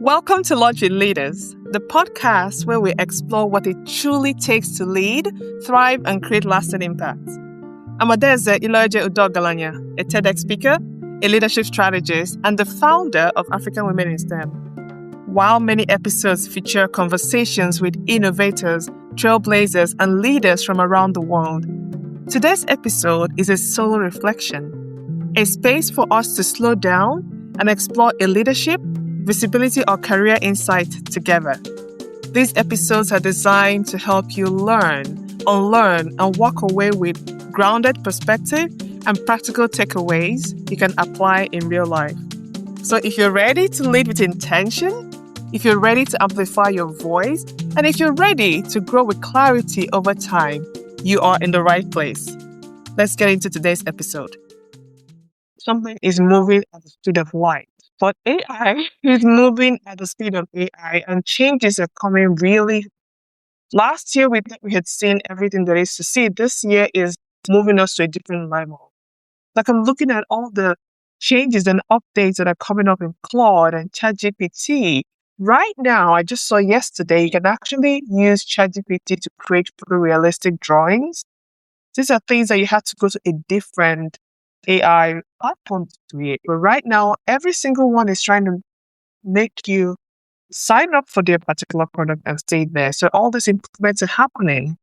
Welcome to Lunch with Leaders, the podcast where we explore what it truly takes to lead, thrive, and create lasting impact. I'm Adaeze Iloeje-Udeogalanya, a TEDx speaker, a leadership strategist, and the founder of African Women in STEM. While many episodes feature conversations with innovators, trailblazers, and leaders from around the world, today's episode is a solo reflection, a space for us to slow down and explore a leadership, visibility, or career insight together. These episodes are designed to help you learn, unlearn, and walk away with grounded perspective and practical takeaways you can apply in real life. So if you're ready to lead with intention, if you're ready to amplify your voice, and if you're ready to grow with clarity over time, you are in the right place. Let's get into today's episode. Something is moving at the speed of light. But AI is moving at the speed of AI, and changes are coming really. Last year, we had seen everything there is to see. This year is moving us to a different level. Like, I'm looking at all the changes and updates that are coming up in Claude and ChatGPT. Right now, I just saw yesterday, you can actually use ChatGPT to create photorealistic drawings. These are things that you have to go to a different AI platform to create. But right now, every single one is trying to make you sign up for their particular product and stay there. So all these improvements are happening.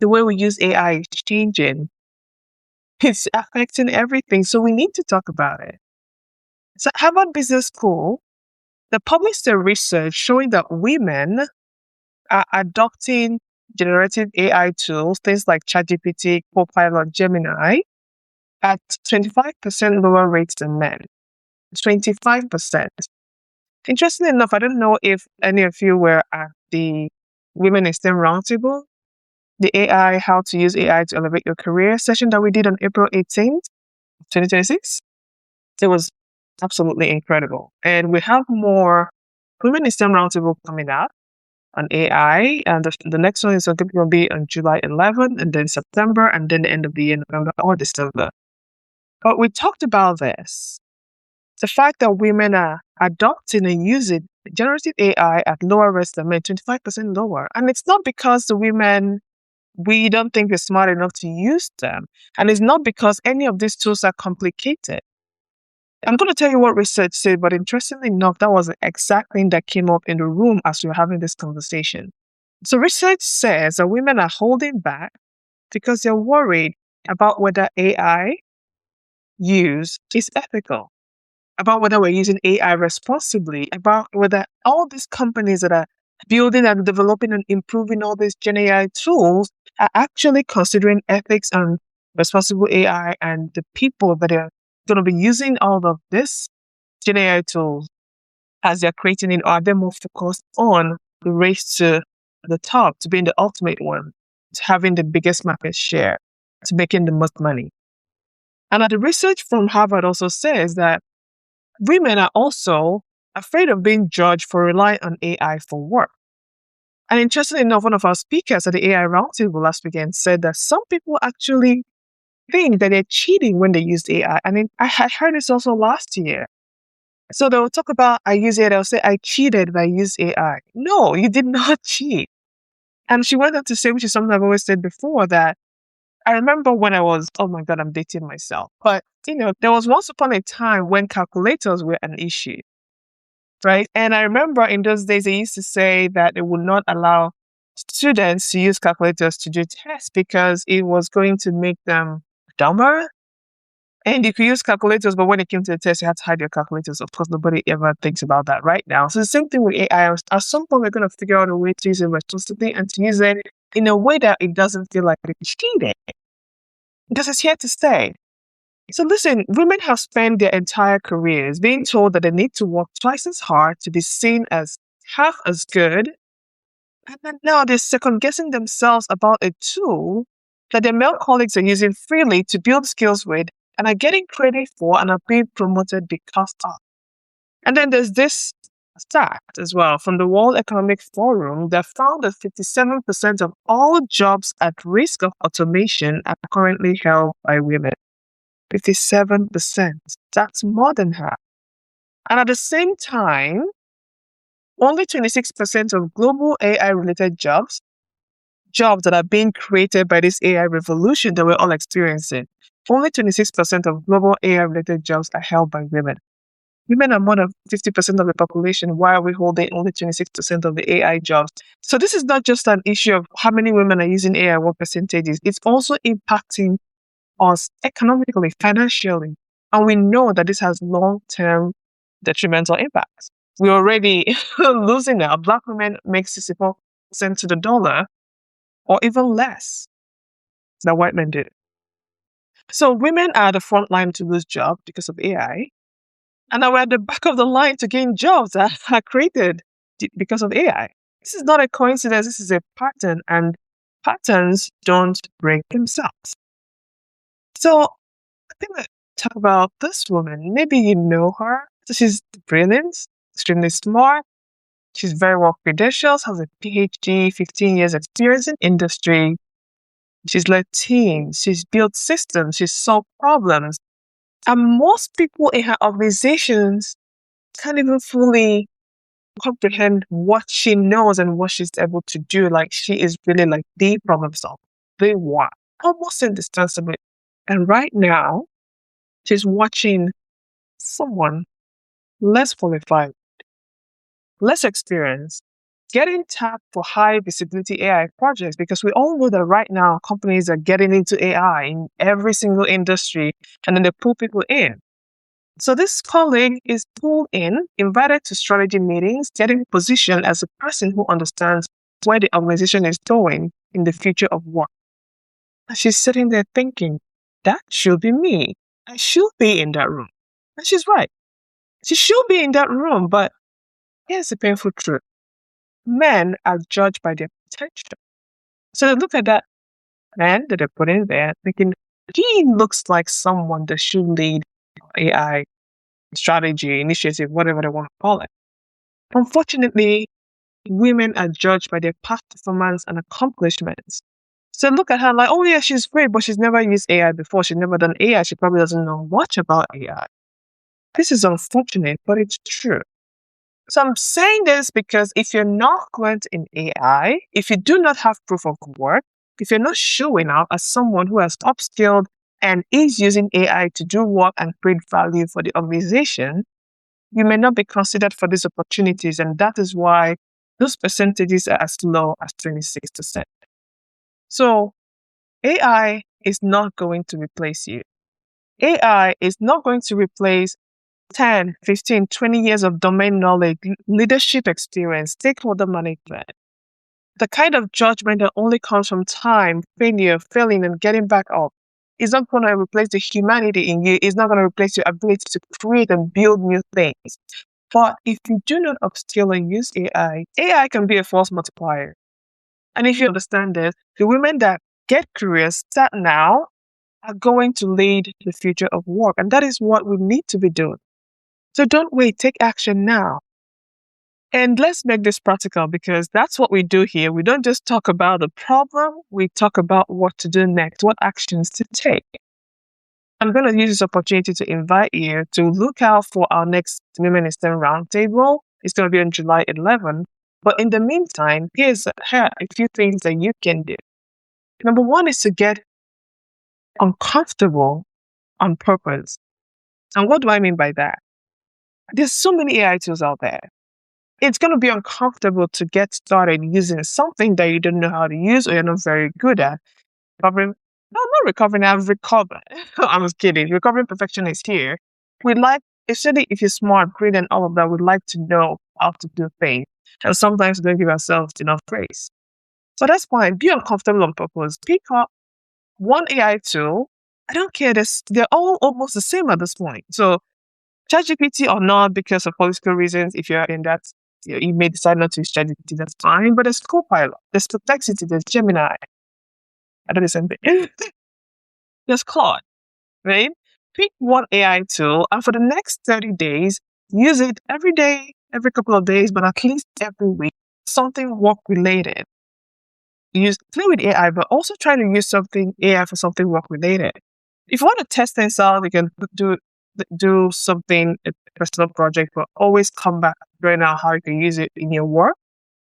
The way we use AI is changing. It's affecting everything. So we need to talk about it. So Harvard Business School, they published a research showing that women are adopting generative AI tools, things like ChatGPT, Copilot, Gemini, at 25% lower rates than men. 25%. Interestingly enough, I don't know if any of you were at the Women in STEM Roundtable, the AI, how to use AI to elevate your career session that we did on April 18th, 2026. It was absolutely incredible. And we have more Women in STEM Roundtable coming up on AI. And the next one is going to be on July 11th, and then September, and then the end of the year, November or December. But we talked about this. The fact that women are adopting and using generative AI at lower rates than men, 25% lower. And it's not because the women, we don't think we're smart enough to use them. And it's not because any of these tools are complicated. I'm going to tell you what research said, but interestingly enough, that was the exact thing that came up in the room as we were having this conversation. So research says that women are holding back because they're worried about whether AI use is ethical, about whether we're using AI responsibly, about whether all these companies that are building and developing and improving all these Gen AI tools are actually considering ethics and responsible AI, and the people that are going to be using all of this Gen AI tools as they're creating it, are they more focused on the race to the top, to being the ultimate one, to having the biggest market share, to making the most money? And the research from Harvard also says that women are also afraid of being judged for relying on AI for work. And interestingly enough, one of our speakers at the AI Roundtable last weekend said that some people actually think that they're cheating when they use AI. And I had heard this also last year. So they'll talk about, I use AI, they'll say, I cheated by using AI. No, you did not cheat. And she went on to say, which is something I've always said before, that I remember when I was, oh my God, I'm dating myself. But, there was once upon a time when calculators were an issue, right? And I remember in those days, they used to say that they would not allow students to use calculators to do tests because it was going to make them dumber. And you could use calculators, but when it came to the test, you had to hide your calculators. Of course, nobody ever thinks about that right now. So the same thing with AI. At some point, we're going to figure out a way to use it responsibly and to use it in a way that it doesn't feel like it's cheating, because it's here to stay. So listen, women have spent their entire careers being told that they need to work twice as hard to be seen as half as good. And then now they're second-guessing themselves about a tool that their male colleagues are using freely to build skills with and are getting credit for and are being promoted because of. And then there's this stat as well from the World Economic Forum that found that 57% of all jobs at risk of automation are currently held by women. 57%. That's more than half. And at the same time, only 26% of global AI-related jobs that are being created by this AI revolution that we're all experiencing, only 26% of global AI-related jobs are held by women. Women are more than 50% of the population. Why are we holding only 26% of the AI jobs? So this is not just an issue of how many women are using AI, what percentages. It's also impacting us economically, financially. And we know that this has long-term detrimental impacts. We're already losing now. Black women make 64% to the dollar or even less than white men do. So women are at the front line to lose jobs because of AI. And now we're at the back of the line to gain jobs that are created because of AI. This is not a coincidence. This is a pattern, and patterns don't break themselves. So I think let's talk about this woman. Maybe you know her. So she's brilliant, extremely smart. She's very well credentialed, has a PhD, 15 years experience in industry. She's led teams. She's built systems. She's solved problems. And most people in her organizations can't even fully comprehend what she knows and what she's able to do. Like, she is really like the problem solver. The what? Almost indispensable. And right now, she's watching someone less qualified, less experienced, getting tapped for high visibility AI projects, because we all know that right now companies are getting into AI in every single industry, and then they pull people in. So this colleague is pulled in, invited to strategy meetings, getting positioned as a person who understands where the organization is going in the future of work. And she's sitting there thinking, that should be me. I should be in that room. And she's right. She should be in that room, but here's the painful truth. Men are judged by their potential. So they look at that man that they put in there thinking, he looks like someone that should lead AI strategy, initiative, whatever they want to call it. Unfortunately, women are judged by their past performance and accomplishments. So look at her like, oh yeah, she's great, but she's never used AI before. She's never done AI. She probably doesn't know much about AI. This is unfortunate, but it's true. So I'm saying this because if you're not fluent in AI, if you do not have proof of work, if you're not showing up as someone who has upskilled and is using AI to do work and create value for the organization, you may not be considered for these opportunities. And that is why those percentages are as low as 26%. So AI is not going to replace you. AI is not going to replace 10, 15, 20 years of domain knowledge, leadership experience, stakeholder management. The kind of judgment that only comes from time, failure, failing, and getting back up is not going to replace the humanity in you. It's not going to replace your ability to create and build new things. But if you do not upskill and use AI, AI can be a force multiplier. And if you understand this, the women that get curious, start now, are going to lead the future of work. And that is what we need to be doing. So don't wait, take action now. And let's make this practical, because that's what we do here. We don't just talk about the problem, we talk about what to do next, what actions to take. I'm going to use this opportunity to invite you to look out for our next Women in STEM Roundtable. It's going to be on July 11th. But in the meantime, here are a few things that you can do. Number one is to get uncomfortable on purpose. And what do I mean by that? There's so many AI tools out there. It's going to be uncomfortable to get started using something that you don't know how to use or you're not very good at. Not recovering, I've recovered. I'm just kidding. Recovering perfectionist here. We'd like, especially if you're smart, great, and all of that, we'd like to know how to do things. And sometimes we don't give ourselves enough praise. So that's fine. Be uncomfortable on purpose. Pick up one AI tool. I don't care. They're all almost the same at this point. So ChatGPT or not, because of political reasons, if you're in that, you may decide not to use ChatGPT, that's fine. But there's Copilot, there's Perplexity, there's Gemini. I do the same thing. There's Claude, right? Pick one AI tool, and for the next 30 days, use it every day, every couple of days, but at least every week, something work-related. Play with AI, but also try to use something AI for something work-related. If you want to test things out, you can do do something, a personal project, but always come back figuring out how you can use it in your work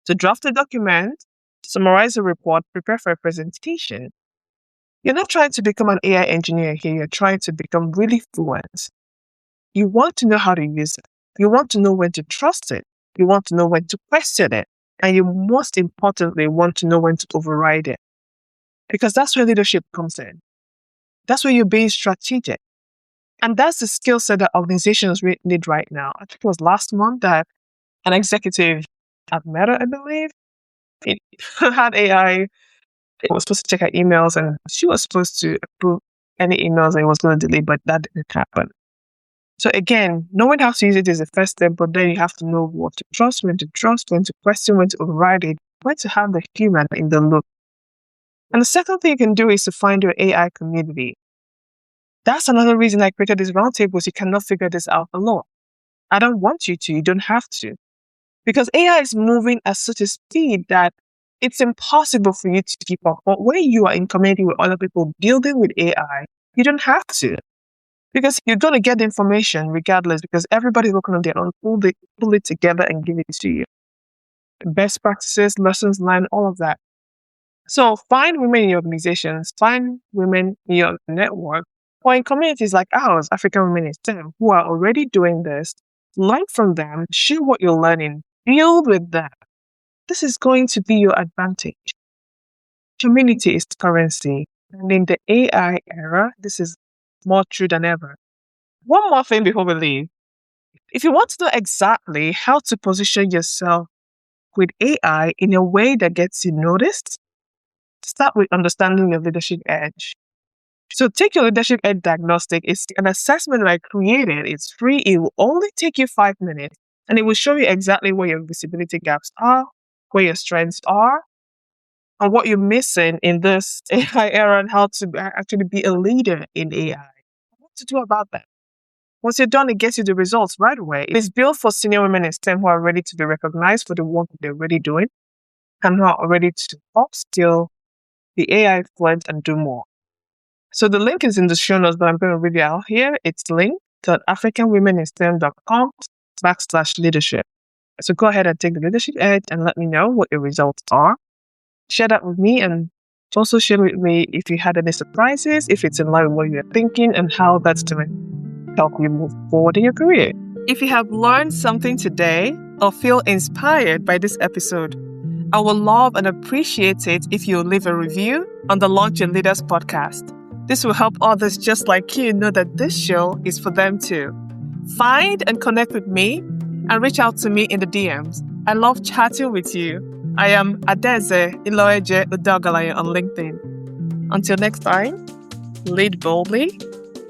to draft a document, summarize a report, prepare for a presentation. You're not trying to become an AI engineer here. You're trying to become really fluent. You want to know how to use it. You want to know when to trust it. You want to know when to question it. And you most importantly want to know when to override it. Because that's where leadership comes in. That's where you're being strategic. And that's the skill set that organizations need right now. I think it was last month that an executive at Meta, I believe, it had AI. It was supposed to check her emails and she was supposed to approve any emails that it was going to delete, but that didn't happen. So again, knowing how to use it is the first step, but then you have to know what to trust, when to question, when to override it, when to have the human in the loop. And the second thing you can do is to find your AI community. That's another reason I created these roundtables. You cannot figure this out alone. I don't want you to. You don't have to. Because AI is moving at such a speed that it's impossible for you to keep up. But when you are in community with other people building with AI, you don't have to. Because you're going to get the information regardless, because everybody's working on their own. Pull it together and give it to you. Best practices, lessons learned, all of that. So find women in your organizations, find women in your network, or in communities like ours, African Women in STEM, who are already doing this. Learn from them, share what you're learning, build with them. This is going to be your advantage. Community is currency. And in the AI era, this is more true than ever. One more thing before we leave. If you want to know exactly how to position yourself with AI in a way that gets you noticed, start with understanding your leadership edge. So take your leadership edge diagnostic. It's an assessment that I created. It's free. It will only take you 5 minutes and it will show you exactly where your visibility gaps are, where your strengths are, and what you're missing in this AI era and how to actually be a leader in AI. What to do about that? Once you're done, it gets you the results right away. It is built for senior women in STEM who are ready to be recognized for the work that they're already doing and who are ready to upskill, be AI fluent, and do more. So the link is in the show notes, but I'm going to read it out here. It's link.africanwomeninstem.com/leadership. So go ahead and take the leadership edge and let me know what your results are. Share that with me and also share with me if you had any surprises, if it's in line with what you're thinking, and how that's going to help you move forward in your career. If you have learned something today or feel inspired by this episode, I would love and appreciate it if you leave a review on the Launch Your Leaders podcast. This will help others just like you know that this show is for them too. Find and connect with me and reach out to me in the DMs. I love chatting with you. I am Adaeze Iloeje-Udeogalanya on LinkedIn. Until next time, lead boldly,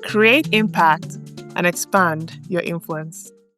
create impact, and expand your influence.